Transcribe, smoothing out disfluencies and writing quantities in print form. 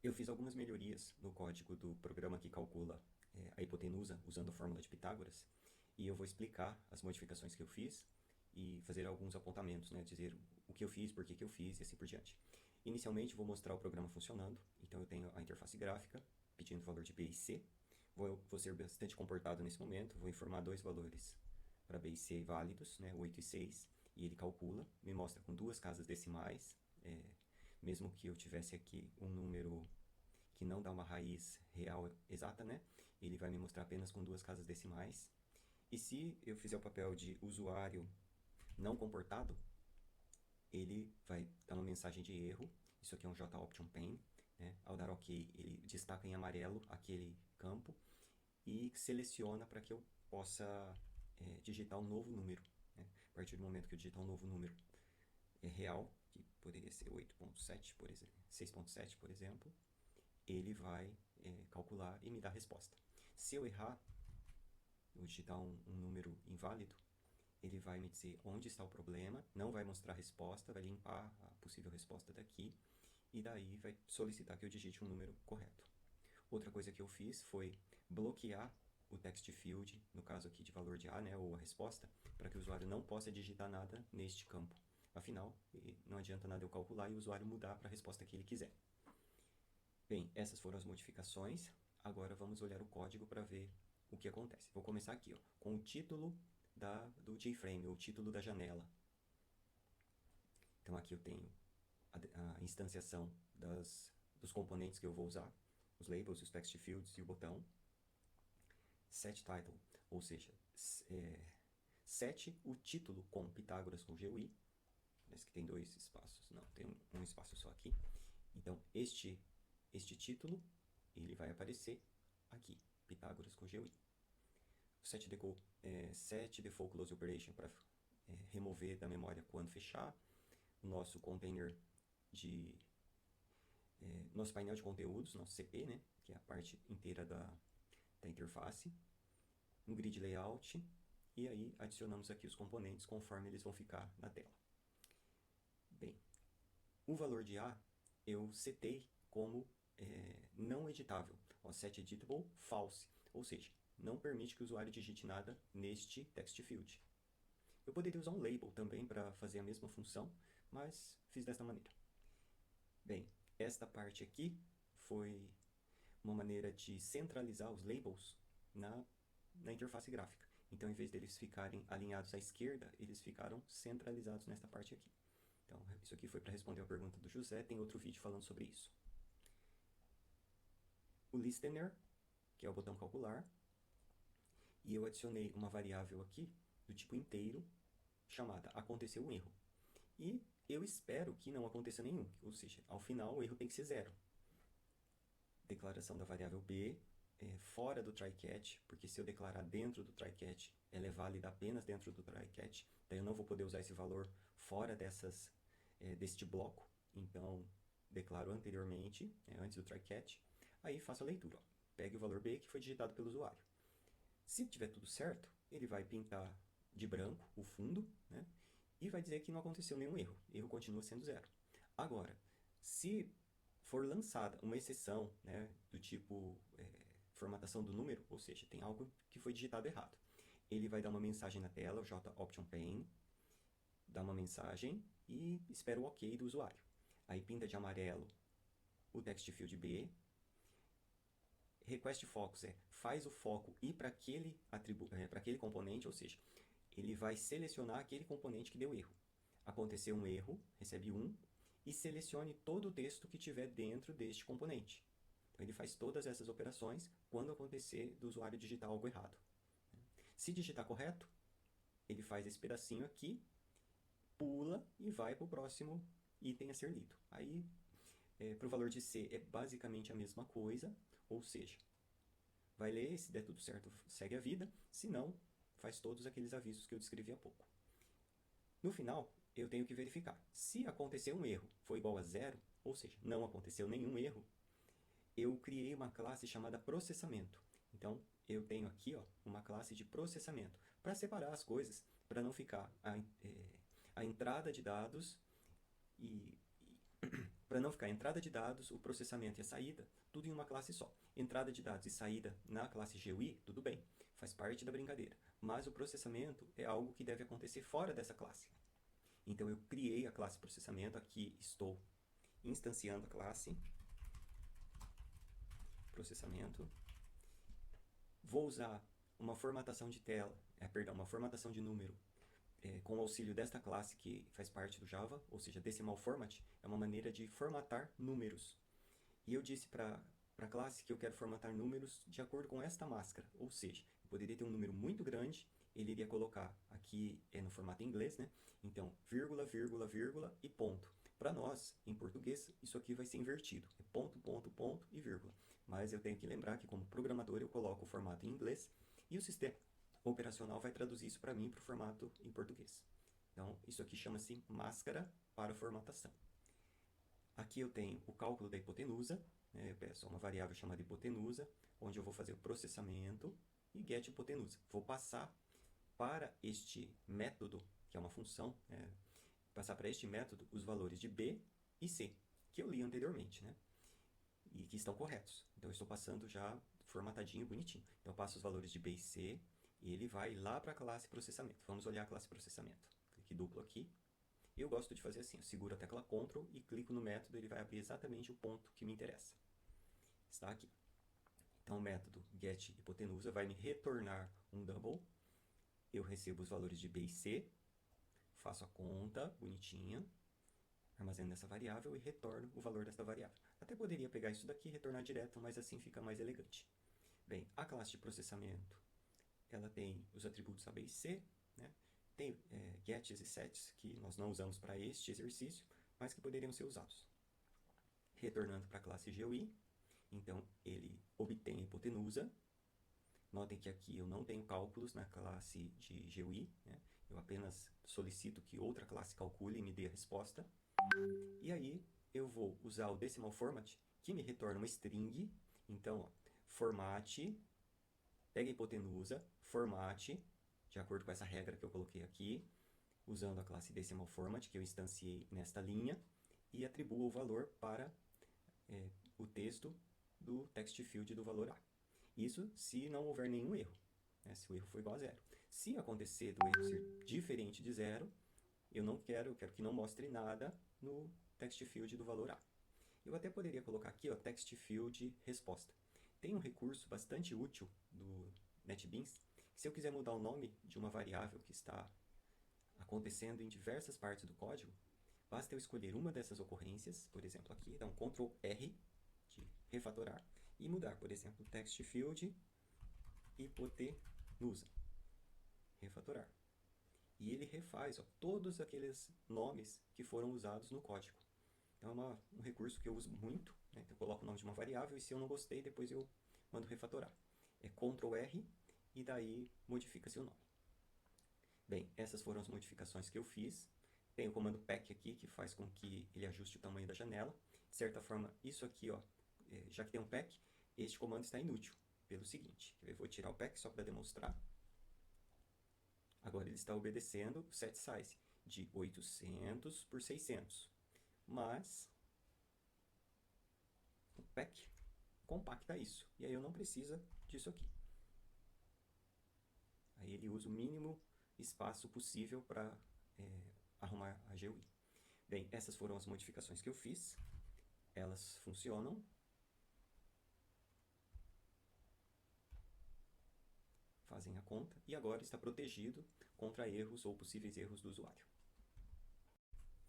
Eu fiz algumas melhorias no código do programa que calcula a hipotenusa usando a fórmula de Pitágoras, e eu vou explicar as modificações que eu fiz e fazer alguns apontamentos, né, dizer o que eu fiz, por que eu fiz e assim por diante. Inicialmente vou mostrar o programa funcionando, então eu tenho a interface gráfica pedindo o valor de B e C. Vou ser bastante comportado nesse momento, vou informar dois valores para B e C válidos, né, 8 e 6, e ele calcula, me mostra com duas casas decimais, mesmo que eu tivesse aqui um número que não dá uma raiz real exata, né? Ele vai me mostrar apenas com duas casas decimais. E se eu fizer o papel de usuário não comportado, ele vai dar uma mensagem de erro. Isso aqui é um JOption pane, né? Ao dar OK, ele destaca em amarelo aquele campo e seleciona para que eu possa digitar um novo número, né? A partir do momento que eu digitar um novo número real, que poderia ser 8.7, por exemplo, 6.7, por exemplo, ele vai calcular e me dar a resposta. Se eu errar, eu digitar um número inválido, ele vai me dizer onde está o problema, não vai mostrar a resposta, vai limpar a possível resposta daqui, e daí vai solicitar que eu digite um número correto. Outra coisa que eu fiz foi bloquear o text field, no caso aqui de valor de A, né, ou a resposta, para que o usuário não possa digitar nada neste campo. Afinal, não adianta nada eu calcular e o usuário mudar para a resposta que ele quiser. Bem, essas foram as modificações. Agora vamos olhar o código para ver o que acontece. Vou começar aqui, ó, com o título do JFrame, o título da janela. Então aqui eu tenho a instanciação dos componentes que eu vou usar, os labels, os text fields e o botão. Set title, ou seja, set o título com Pitágoras com GUI. Parece que tem dois espaços, não, tem um espaço só aqui. Então este título ele vai aparecer aqui, Pitágoras com GUI. Set default close operation para remover da memória quando fechar. O nosso container nosso painel de conteúdos, nosso CP, né, que é a parte inteira da interface. Um grid layout. E aí adicionamos aqui os componentes conforme eles vão ficar na tela. Bem, o valor de A eu setei como não editável, set editable false, ou seja, não permite que o usuário digite nada neste text field. Eu poderia usar um label também para fazer a mesma função, mas fiz desta maneira. Bem, esta parte aqui foi uma maneira de centralizar os labels na interface gráfica. Então, em vez deles ficarem alinhados à esquerda, eles ficaram centralizados nesta parte aqui. Então, isso aqui foi para responder a pergunta do José, tem outro vídeo falando sobre isso. O listener, que é o botão calcular, e eu adicionei uma variável aqui do tipo inteiro, chamada aconteceu um erro. E eu espero que não aconteça nenhum, ou seja, ao final o erro tem que ser zero. Declaração da variável B fora do try-catch, porque se eu declarar dentro do try-catch, ela é válida apenas dentro do try-catch, daí eu não vou poder usar esse valor fora deste bloco, então declaro anteriormente, antes do try-catch, aí faço a leitura. Ó. Pegue o valor B que foi digitado pelo usuário. Se tiver tudo certo, ele vai pintar de branco o fundo, né? E vai dizer que não aconteceu nenhum erro. Erro continua sendo zero. Agora, se for lançada uma exceção, né, do tipo formatação do número, ou seja, tem algo que foi digitado errado, ele vai dar uma mensagem na tela, o JOption pane, dá uma mensagem e espera o OK do usuário. Aí pinta de amarelo o text field B, request focus faz o foco ir para aquele componente, ou seja, ele vai selecionar aquele componente que deu erro. Aconteceu um erro, recebe 1, e selecione todo o texto que tiver dentro deste componente. Então ele faz todas essas operações quando acontecer do usuário digitar algo errado. Se digitar correto, ele faz esse pedacinho aqui, pula e vai para o próximo item a ser lido. Aí, para o valor de C, é basicamente a mesma coisa, ou seja, vai ler, se der tudo certo, segue a vida, se não, faz todos aqueles avisos que eu descrevi há pouco. No final, eu tenho que verificar. Se acontecer um erro foi igual a zero, ou seja, não aconteceu nenhum erro, eu criei uma classe chamada processamento. Então, eu tenho aqui uma classe de processamento para separar as coisas, para não ficar a entrada de dados e para não ficar entrada de dados, o processamento e a saída, tudo em uma classe só. Entrada de dados e saída na classe GUI, tudo bem, faz parte da brincadeira. Mas o processamento é algo que deve acontecer fora dessa classe. Então eu criei a classe processamento, aqui estou instanciando a classe processamento. Vou usar uma formatação de tela, uma formatação de número, com o auxílio desta classe que faz parte do Java, ou seja, decimal format, é uma maneira de formatar números. E eu disse para a classe que eu quero formatar números de acordo com esta máscara, ou seja, eu poderia ter um número muito grande, ele iria colocar, aqui no formato em inglês, né? Então, vírgula, vírgula, vírgula e ponto. Para nós, em português, isso aqui vai ser invertido, é ponto, ponto, ponto e vírgula. Mas eu tenho que lembrar que como programador eu coloco o formato em inglês e o sistema operacional vai traduzir isso para mim para o formato em português. Então, isso aqui chama-se máscara para formatação. Aqui eu tenho o cálculo da hipotenusa, né? Eu peço uma variável chamada hipotenusa, onde eu vou fazer o processamento e get hipotenusa. Vou passar para este método, que é uma função, passar para este método os valores de B e C, que eu li anteriormente, né? E que estão corretos. Então, eu estou passando já formatadinho, bonitinho. Então, eu passo os valores de B e C, e ele vai lá para a classe processamento. Vamos olhar a classe processamento. Clique duplo aqui. Eu gosto de fazer assim, eu seguro a tecla Ctrl e clico no método, ele vai abrir exatamente o ponto que me interessa. Está aqui. Então, o método getHipotenusa vai me retornar um double. Eu recebo os valores de B e C, faço a conta bonitinha, armazeno nessa variável e retorno o valor desta variável. Até poderia pegar isso daqui e retornar direto, mas assim fica mais elegante. Bem, a classe de processamento, ela tem os atributos A, B e C, né? Tem gets e sets que nós não usamos para este exercício, mas que poderiam ser usados. Retornando para a classe GUI, então ele obtém a hipotenusa. Notem que aqui eu não tenho cálculos na classe de GUI, né? Eu apenas solicito que outra classe calcule e me dê a resposta. E aí eu vou usar o decimal format, que me retorna uma string. Então, ó, formate, pega a hipotenusa, formate, de acordo com essa regra que eu coloquei aqui, usando a classe decimal format, que eu instanciei nesta linha, e atribuo o valor para o texto do text field do valor A. Isso se não houver nenhum erro, né? Se o erro for igual a zero. Se acontecer do erro ser diferente de zero, eu quero que não mostre nada no text field do valor A. Eu até poderia colocar aqui, ó, text field resposta. Tem um recurso bastante útil do NetBeans, que se eu quiser mudar o nome de uma variável que está acontecendo em diversas partes do código, basta eu escolher uma dessas ocorrências, por exemplo aqui, dar um Ctrl R de refatorar, e mudar, por exemplo, text field hipotenusa. Refatorar. E ele refaz, ó, todos aqueles nomes que foram usados no código. Então é um recurso que eu uso muito, né? Eu coloco o nome de uma variável e se eu não gostei, depois eu mando refatorar. É Ctrl R e daí modifica-se o nome. Bem, essas foram as modificações que eu fiz. Tem o comando pack aqui, que faz com que ele ajuste o tamanho da janela. De certa forma, isso aqui, ó, já que tem um pack, este comando está inútil. Pelo seguinte, eu vou tirar o pack só para demonstrar. Agora ele está obedecendo o set size de 800 por 600. Mas o pack compacta isso. E aí eu não preciso disso aqui. Aí ele usa o mínimo espaço possível para arrumar a GUI. Bem, essas foram as modificações que eu fiz. Elas funcionam. Fazem a conta. E agora está protegido contra erros ou possíveis erros do usuário.